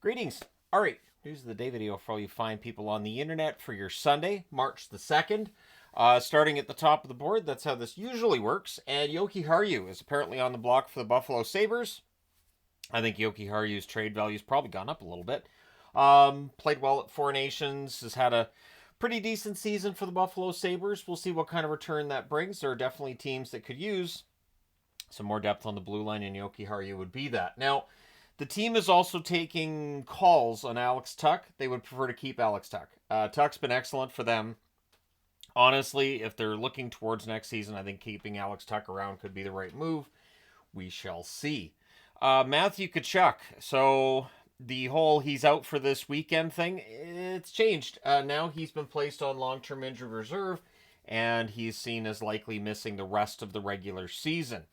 Greetings. All right, here's the day video for all you fine people on the internet for your Sunday, March the 2nd. Starting at the top of the board, that's how this usually works. And Yoki Haru is apparently on the block for the Buffalo Sabres. I think Yoki Haru's trade value's probably gone up a little bit. Played well at Four Nations, has had a pretty decent season for the Buffalo Sabres. We'll see what kind of return that brings. There are definitely teams that could use some more depth on the blue line, and Yoki Haru would be that. Now, the team is also taking calls on Alex Tkachuk. They would prefer to keep Alex Tkachuk. Tuck's been excellent for them. Honestly, if they're looking towards next season, I think keeping Alex Tkachuk around could be the right move. We shall see. Matthew Tkachuk. So the whole he's out for this weekend thing, it's changed. Now he's been placed on long-term injury reserve, and he's seen as likely missing the rest of the regular season.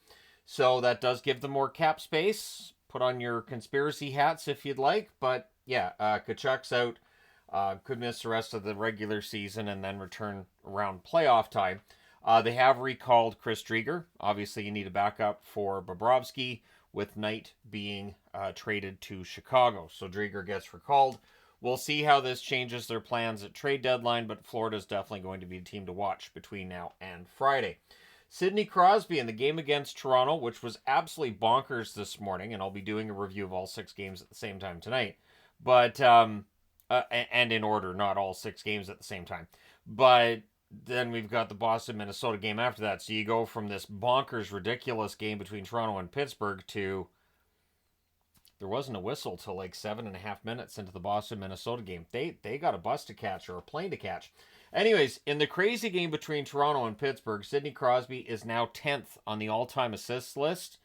So that does give them more cap space. Put on your conspiracy hats if you'd like. But yeah, Tkachuk's out. Could miss the rest of the regular season and then return around playoff time. They have recalled Chris Driedger. Obviously, you need a backup for Bobrovsky, with Knight being traded to Chicago. So Driedger gets recalled. We'll see how this changes their plans at trade deadline, but Florida's definitely going to be a team to watch between now and Friday. Sidney Crosby in the game against Toronto, which was absolutely bonkers this morning, and I'll be doing a review of all 6 games at the same time tonight. But and in order, not all 6 games at the same time. But then we've got the Boston-Minnesota game after that. So you go from this bonkers, ridiculous game between Toronto and Pittsburgh to there wasn't a whistle till like 7.5 minutes into the Boston-Minnesota game. They got a bus to catch or a plane to catch. Anyways, in the crazy game between Toronto and Pittsburgh, Sidney Crosby is now 10th on the all-time assists list.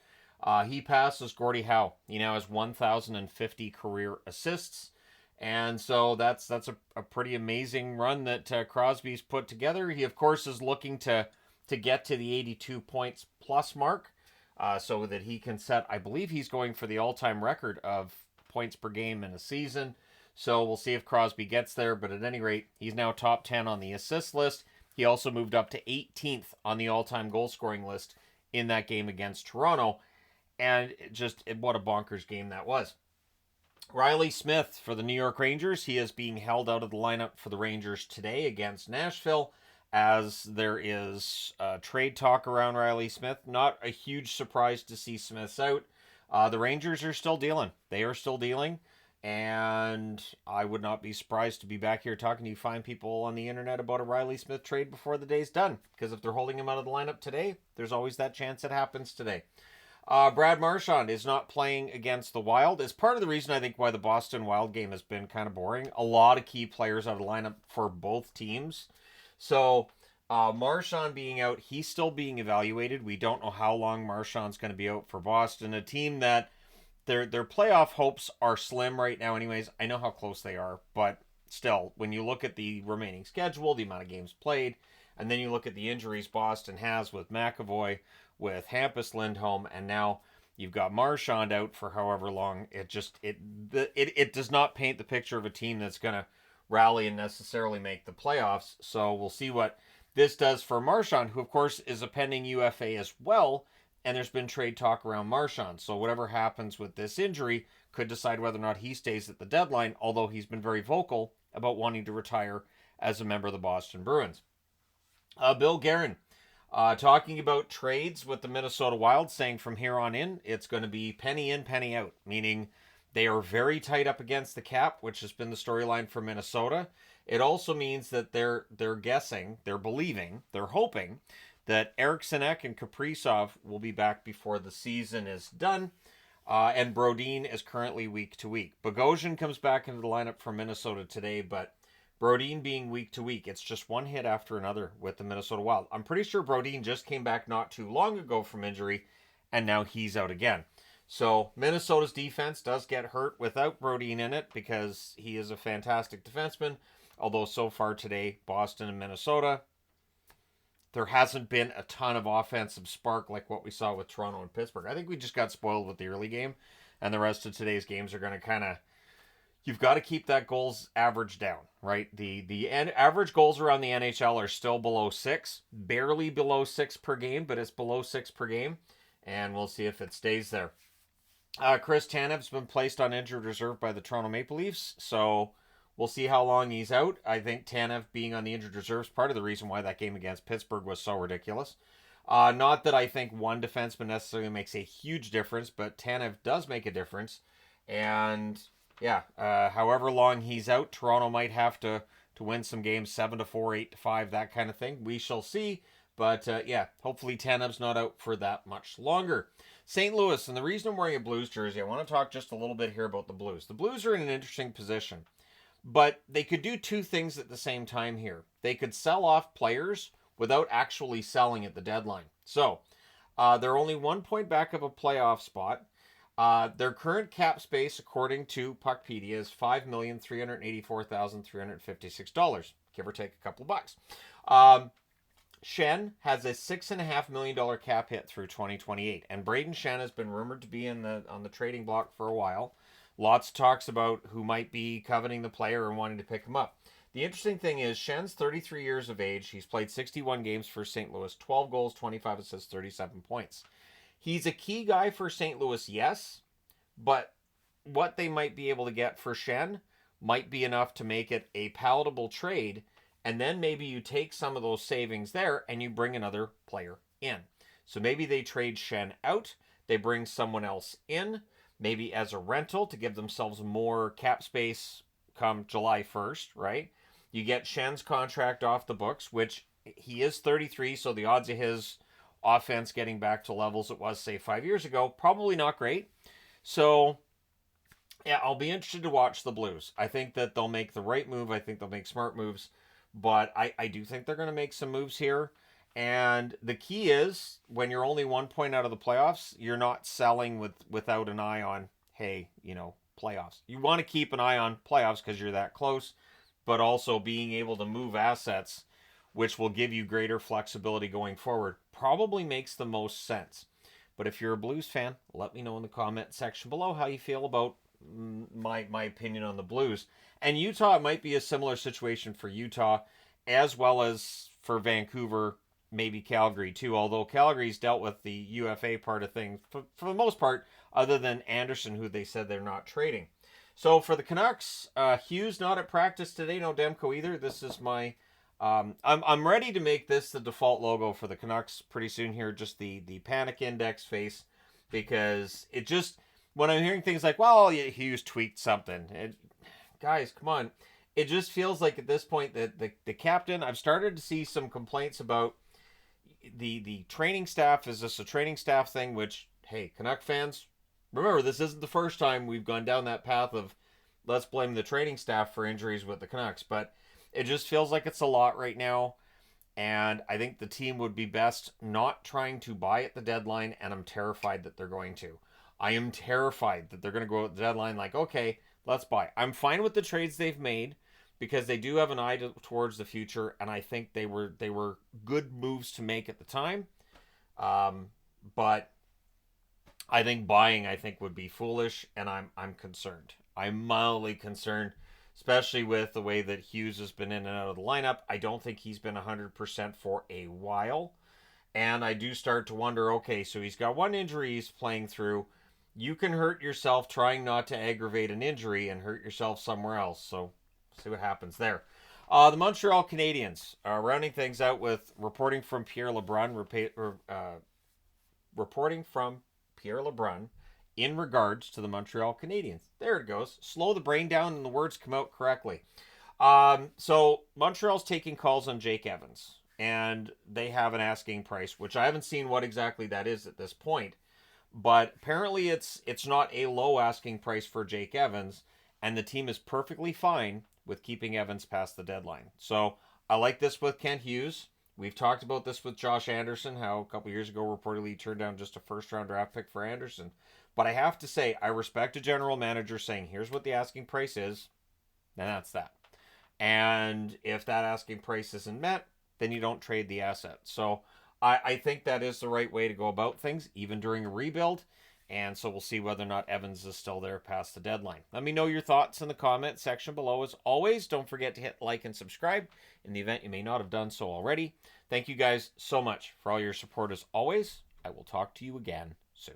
He passes Gordie Howe. He now has 1,050 career assists. And so that's a pretty amazing run that Crosby's put together. He, of course, is looking to get to the 82 points plus mark so that he can set, I believe he's going for the all-time record of points per game in a season. So we'll see if Crosby gets there. But at any rate, he's now top 10 on the assist list. He also moved up to 18th on the all-time goal-scoring list in that game against Toronto. And what a bonkers game that was. Riley Smith for the New York Rangers. He is being held out of the lineup for the Rangers today against Nashville, as there is trade talk around Riley Smith. Not a huge surprise to see Smith's out. The Rangers are still dealing. They are still dealing. And I would not be surprised to be back here talking to you fine people on the internet about a Riley Smith trade before the day's done. Because if they're holding him out of the lineup today, there's always that chance it happens today. Brad Marchand is not playing against the Wild. It's part of the reason I think why the Boston Wild game has been kind of boring. A lot of key players out of the lineup for both teams. So Marchand being out, he's still being evaluated. We don't know how long Marchand's going to be out for Boston. A team that their playoff hopes are slim right now anyways. I know how close they are, but still, when you look at the remaining schedule, the amount of games played, and then you look at the injuries Boston has with McAvoy, with Hampus Lindholm, and now you've got Marchand out for however long. It does not paint the picture of a team that's going to rally and necessarily make the playoffs. So we'll see what this does for Marchand, who of course is a pending UFA as well, and there's been trade talk around Marchand. So whatever happens with this injury could decide whether or not he stays at the deadline, although he's been very vocal about wanting to retire as a member of the Boston Bruins. Bill Guerin, talking about trades with the Minnesota Wild, saying from here on in, it's going to be penny in, penny out, meaning they are very tight up against the cap, which has been the storyline for Minnesota. It also means that they're guessing, they're believing, they're hoping that Eriksson Ek and Kaprizov will be back before the season is done. And Brodin is currently week to week. Bogosian comes back into the lineup for Minnesota today, but Brodin being week to week, it's just one hit after another with the Minnesota Wild. I'm pretty sure Brodin just came back not too long ago from injury, and now he's out again. So Minnesota's defense does get hurt without Brodin in it because he is a fantastic defenseman. Although so far today, Boston and Minnesota, there hasn't been a ton of offensive spark like what we saw with Toronto and Pittsburgh. I think we just got spoiled with the early game, and the rest of today's games are going to kind of, you've got to keep that goals average down, right? The average goals around the NHL are still below 6, barely below 6 per game, but it's below 6 per game, and we'll see if it stays there. Chris Tanev's been placed on injured reserve by the Toronto Maple Leafs, so we'll see how long he's out. I think Tanev being on the injured reserve is part of the reason why that game against Pittsburgh was so ridiculous. Not that I think one defenseman necessarily makes a huge difference, but Tanev does make a difference. And yeah, however long he's out, Toronto might have to win some games 7-4, 8-5, that kind of thing. We shall see. But yeah, hopefully Tanev's not out for that much longer. St. Louis, and the reason I'm wearing a Blues jersey, I want to talk just a little bit here about the Blues. The Blues are in an interesting position, but they could do two things at the same time here. They could sell off players without actually selling at the deadline. So they're only 1 point back of a playoff spot. Their current cap space, according to Puckpedia, is $5,384,356, give or take a couple of bucks. Shen has a $6.5 million cap hit through 2028, and Braden Shen has been rumored to be on the trading block for a while. Lots of talks about who might be coveting the player and wanting to pick him up. The interesting thing is Shen's 33 years of age. He's played 61 games for St. Louis, 12 goals, 25 assists, 37 points. He's a key guy for St. Louis, yes, but what they might be able to get for Shen might be enough to make it a palatable trade, and then maybe you take some of those savings there and you bring another player in. So maybe they trade Shen out, they bring someone else in, maybe as a rental to give themselves more cap space come July 1st, right? You get Shen's contract off the books, which he is 33, so the odds of his offense getting back to levels it was, say, 5 years ago, probably not great. So, yeah, I'll be interested to watch the Blues. I think that they'll make the right move. I think they'll make smart moves. But I do think they're going to make some moves here. And the key is, when you're only 1 point out of the playoffs, you're not selling without an eye on, hey, playoffs. You want to keep an eye on playoffs because you're that close, but also being able to move assets, which will give you greater flexibility going forward, probably makes the most sense. But if you're a Blues fan, let me know in the comment section below how you feel about my opinion on the Blues. And Utah, it might be a similar situation for Utah, as well as for Vancouver, maybe Calgary too, although Calgary's dealt with the UFA part of things for the most part, other than Anderson, who they said they're not trading. So for the Canucks, Hughes not at practice today, no Demko either. This is my I'm ready to make this the default logo for the Canucks pretty soon here, just the panic index face, because it just, when I'm hearing things like, well, Hughes tweaked something, guys, come on. It just feels like at this point that the captain, I've started to see some complaints about the training staff. Is this a training staff thing? Which, hey, Canuck fans, remember, this isn't the first time we've gone down that path of let's blame the training staff for injuries with the Canucks, but it just feels like it's a lot right now, and I think the team would be best not trying to buy at the deadline, and I'm terrified that they're going to. I am terrified that they're going to go at the deadline like, okay, let's buy. I'm fine with the trades they've made because they do have an eye towards the future, and I think they were good moves to make at the time. But I think buying, would be foolish, and I'm concerned. I'm mildly concerned, especially with the way that Hughes has been in and out of the lineup. I don't think he's been 100% for a while. And I do start to wonder, okay, so he's got one injury he's playing through. You can hurt yourself trying not to aggravate an injury and hurt yourself somewhere else. So see what happens there. The Montreal Canadiens are rounding things out with reporting from Pierre LeBrun in regards to the Montreal Canadiens. There it goes. Slow the brain down and the words come out correctly. So Montreal's taking calls on Jake Evans, and they have an asking price, which I haven't seen what exactly that is at this point. But apparently it's not a low asking price for Jake Evans, and the team is perfectly fine with keeping Evans past the deadline. So I like this with Kent Hughes. We've talked about this with Josh Anderson, how a couple years ago reportedly he turned down just a first-round draft pick for Anderson. But I have to say, I respect a general manager saying, here's what the asking price is, and that's that. And if that asking price isn't met, then you don't trade the asset. So I think that is the right way to go about things, even during a rebuild. And so we'll see whether or not Evans is still there past the deadline. Let me know your thoughts in the comment section below. As always, don't forget to hit like and subscribe in the event you may not have done so already. Thank you guys so much for all your support as always. I will talk to you again soon.